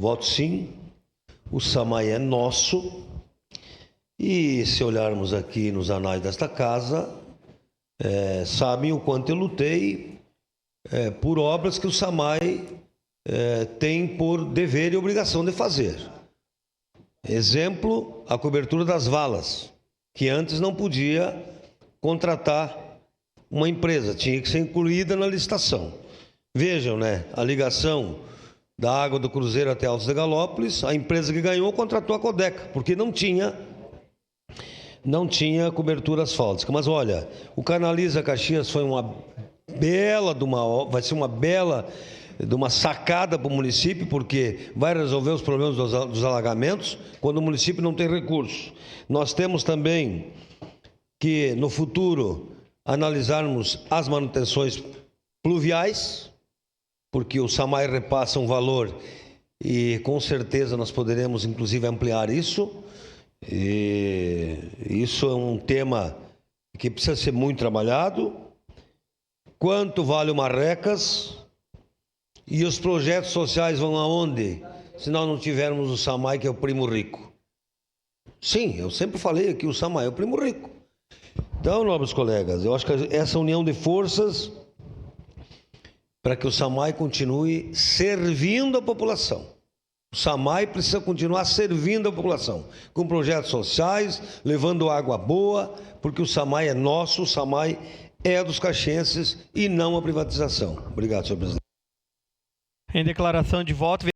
voto sim. O SAMAI é nosso. E se olharmos aqui nos anais desta casa, sabem o quanto eu lutei por obras que o SAMAI tem por dever e obrigação de fazer. Exemplo, a cobertura das valas, que antes não podia contratar uma empresa, tinha que ser incluída na licitação. Vejam, a ligação da água do Cruzeiro até Altos de Galópolis, a empresa que ganhou contratou a Codeca, porque não tinha cobertura asfáltica. Mas olha, o Canaliza Caxias foi vai ser uma bela de uma sacada para o município, porque vai resolver os problemas dos alagamentos quando o município não tem recursos. Nós temos também que, no futuro, analisarmos as manutenções pluviais, porque o SAMAI repassa um valor e, com certeza, nós poderemos, inclusive, ampliar isso. E isso é um tema que precisa ser muito trabalhado. Quanto vale o Marrecas? E os projetos sociais vão aonde? Se nós não tivermos o SAMAI, que é o primo rico. Sim, eu sempre falei aqui, o SAMAI é o primo rico. Então, nobres colegas, eu acho que essa união de forças para que o SAMAI continue servindo a população. O SAMAI precisa continuar servindo a população, com projetos sociais, levando água boa, porque o SAMAI é nosso, o SAMAI é dos caxienses e não a privatização. Obrigado, senhor presidente. Em declaração de voto...